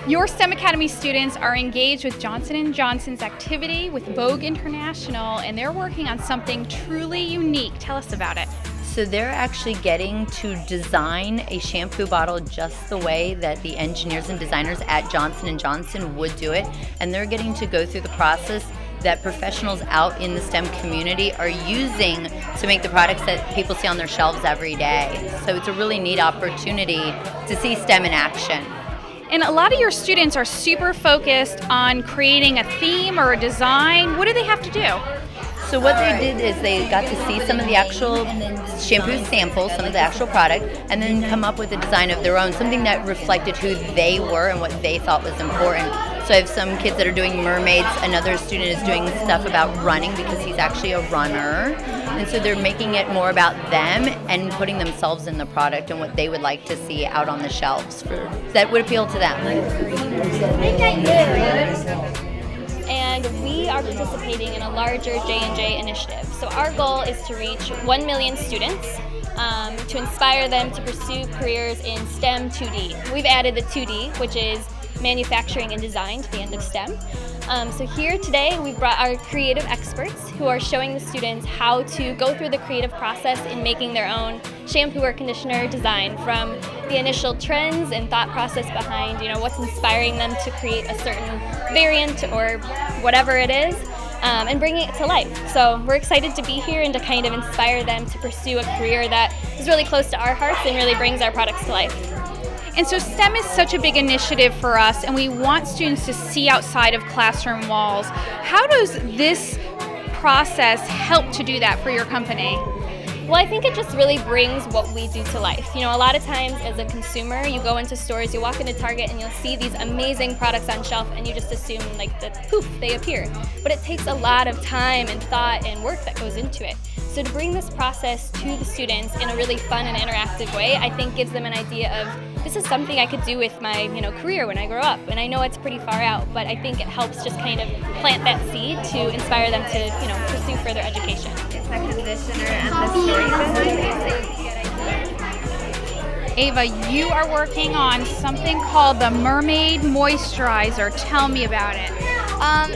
Your STEM Academy students are engaged with Johnson & Johnson's activity with Vogue International, and they're working on something truly unique. Tell us about it. So they're actually getting to design a shampoo bottle just the way that the engineers and designers at Johnson & Johnson would do it, and they're getting to go through the process that professionals out in the STEM community are using to make the products that people see on their shelves every day. So it's a really neat opportunity to see STEM in action. And a lot of your students are super focused on creating a theme or a design. What do they have to do? So what they did is they got to see some of the actual shampoo samples, some of the actual product, and then come up with a design of their own, something that reflected who they were and what they thought was important. So I have some kids that are doing mermaids. Another student is doing stuff about running because he's actually a runner. And so they're making it more about them and putting themselves in the product and what they would like to see out on the shelves that would appeal to them. And we are participating in a larger J&J initiative. So our goal is to reach 1 million students to inspire them to pursue careers in STEM 2D. We've added the 2D, which is manufacturing and design, to the end of STEM. So here today we've brought our creative experts who are showing the students how to go through the creative process in making their own shampoo or conditioner design, from the initial trends and thought process behind what's inspiring them to create a certain variant or whatever it is, and bringing it to life. So we're excited to be here and to kind of inspire them to pursue a career that is really close to our hearts and really brings our products to life. And so STEM is such a big initiative for us, and we want students to see outside of classroom walls. How does this process help to do that for your company? Well, I think it just really brings what we do to life. A lot of times as a consumer, you go into stores, you walk into Target, and you'll see these amazing products on shelf, and you just assume that poof, they appear. But it takes a lot of time and thought and work that goes into it. So to bring this process to the students in a really fun and interactive way, I think gives them an idea of, this is something I could do with my career when I grow up. And I know it's pretty far out, but I think it helps just kind of plant that seed to inspire them to pursue further education. It's the conditioner and the story behind it. Ava, you are working on something called the Mermaid Moisturizer. Tell me about it.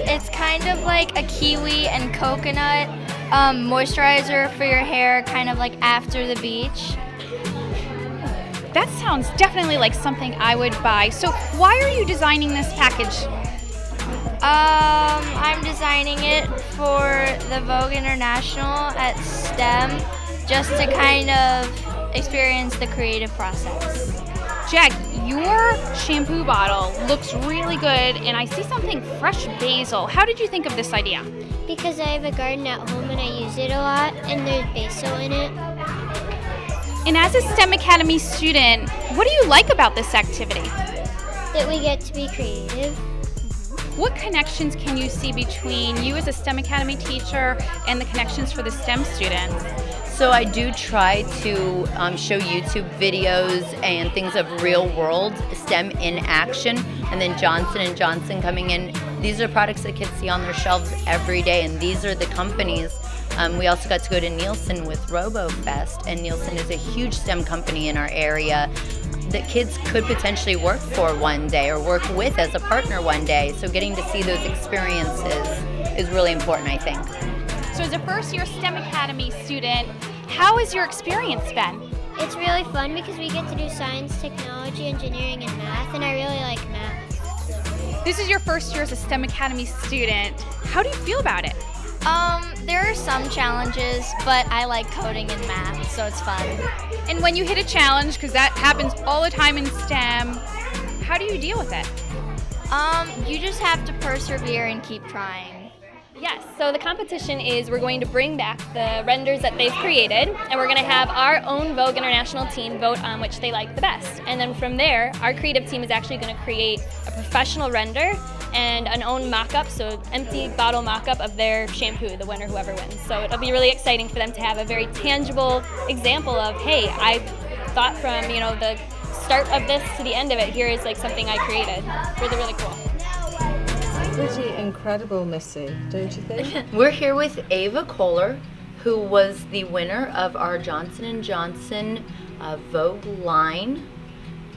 It's kind of like a kiwi and coconut moisturizer for your hair, kind of like after the beach. That sounds definitely like something I would buy. So why are you designing this package? I'm designing it for the Vogue International at STEM, just to kind of experience the creative process. Jack, your shampoo bottle looks really good, and I see something fresh basil. How did you think of this idea? Because I have a garden at home and I use it a lot, and there's basil in it. And as a STEM Academy student, what do you like about this activity? That we get to be creative. What connections can you see between you as a STEM Academy teacher and the connections for the STEM students? So I do try to show YouTube videos and things of real world STEM in action, and then Johnson & Johnson coming in. These are products that kids see on their shelves every day, and these are the companies. We also got to go to Nielsen with RoboFest, and Nielsen is a huge STEM company in our area that kids could potentially work for one day or work with as a partner one day. So getting to see those experiences is really important, I think. So as a first-year STEM Academy student, how has your experience been? It's really fun because we get to do science, technology, engineering, and math, and I really like math. This is your first year as a STEM Academy student. How do you feel about it? There are some challenges, but I like coding and math, so it's fun. And when you hit a challenge, because that happens all the time in STEM, how do you deal with it? You just have to persevere and keep trying. Yes, so the competition is we're going to bring back the renders that they've created, and we're going to have our own Vogue International team vote on which they like the best. And then from there, our creative team is actually going to create a professional render and an own mock-up, so empty bottle mock-up of their shampoo, the winner, whoever wins. So it'll be really exciting for them to have a very tangible example of, hey, I thought from the start of this to the end of it, here is like something I created. Really, really cool. Pretty incredible, Missy, don't you think? We're here with Ava Kohler, who was the winner of our Johnson & Johnson Vogue line.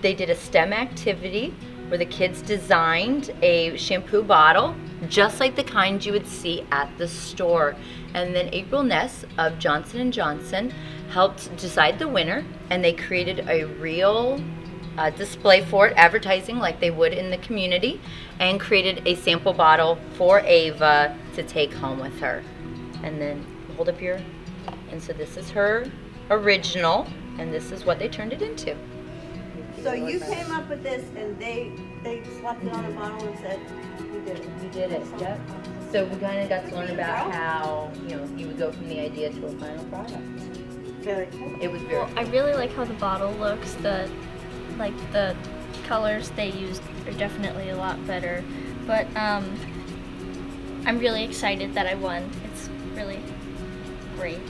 They did a STEM activity where the kids designed a shampoo bottle just like the kind you would see at the store. And then April Ness of Johnson & Johnson helped decide the winner, and they created a real display for it, advertising like they would in the community, and created a sample bottle for Ava to take home with her. And then hold up your, and so this is her original, and this is what they turned it into. So you came up with this and they slapped it on a bottle and said, you did it. You did it, yep. So we kind of got to learn about how, you would go from the idea to a final product. Very cool. It was very I really like how the bottle looks. The colors they used are definitely a lot better. But I'm really excited that I won. It's really great.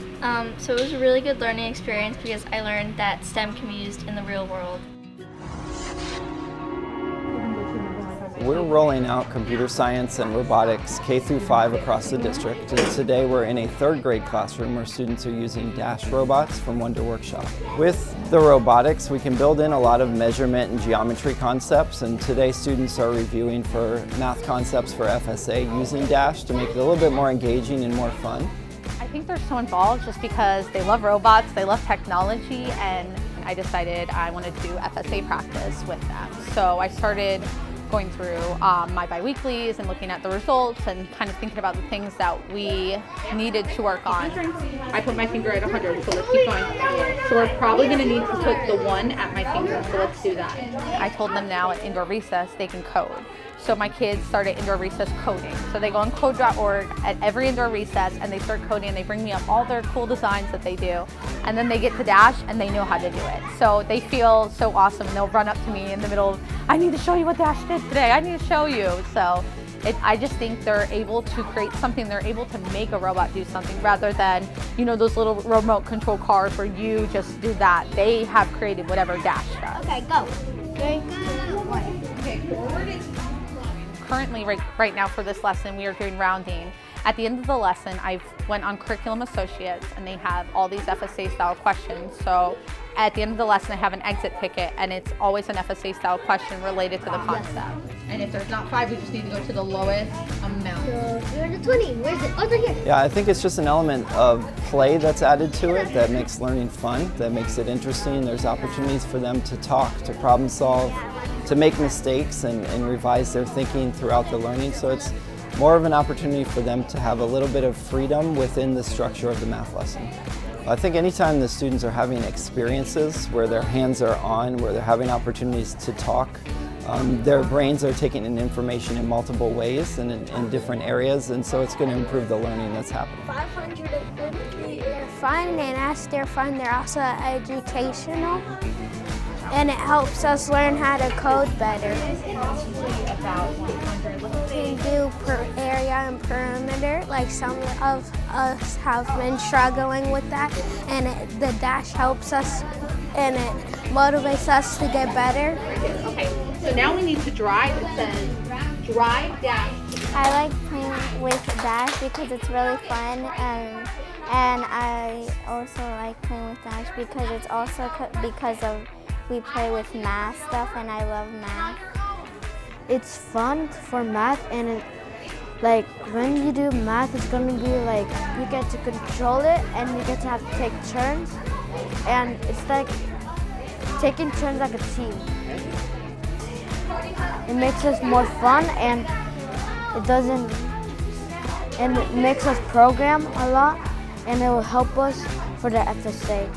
So it was a really good learning experience because I learned that STEM can be used in the real world. We're rolling out computer science and robotics K through 5 across the district, and today we're in a 3rd grade classroom where students are using Dash robots from Wonder Workshop. With the robotics, we can build in a lot of measurement and geometry concepts, and today students are reviewing for math concepts for FSA using Dash to make it a little bit more engaging and more fun. I think they're so involved just because they love robots, they love technology, and I decided I wanted to do FSA practice with them. So I started going through my biweeklies and looking at the results and kind of thinking about the things that we needed to work on. I put my finger at 100, so let's keep going. So we're probably going to need to put the 1 at my finger, so let's do that. I told them now at indoor recess they can code. So my kids started indoor recess coding. So they go on code.org at every indoor recess and they start coding and they bring me up all their cool designs that they do. And then they get to Dash and they know how to do it. So they feel so awesome and they'll run up to me in the middle of, I need to show you what Dash did today. I need to show you. So I just think they're able to create something. They're able to make a robot do something rather than, those little remote control cars where you just do that. They have created whatever Dash does. Okay, go. 3, 2, 1. Okay, forward. Currently, right now for this lesson, we are doing rounding. At the end of the lesson, I went on Curriculum Associates and they have all these FSA style questions. So at the end of the lesson, I have an exit ticket and it's always an FSA style question related to the concept. And if there's not 5, we just need to go to the lowest amount. So you're in the 20. Where's it? Oh, it's right here. Yeah, I think it's just an element of play that's added to it that makes learning fun, that makes it interesting. There's opportunities for them to talk, to problem solve, to make mistakes and revise their thinking throughout the learning. So it's more of an opportunity for them to have a little bit of freedom within the structure of the math lesson. I think anytime the students are having experiences where their hands are on, where they're having opportunities to talk, their brains are taking in information in multiple ways and in different areas, and so it's going to improve the learning that's happening. 550. They're fun, and as they're fun, they're also educational. And it helps us learn how to code better. We do per area and perimeter, like some of us have been struggling with that, and the Dash helps us and it motivates us to get better. Okay, so now we need to drive. It says drive Dash. I like playing with Dash because it's really fun, and I also like playing with Dash because it's also because of we play with math stuff, and I love math. It's fun for math, and when you do math, it's going to be like you get to control it, and you get to have to take turns, and it's like taking turns like a team. It makes us more fun, and it makes us program a lot, and it will help us for the FSA.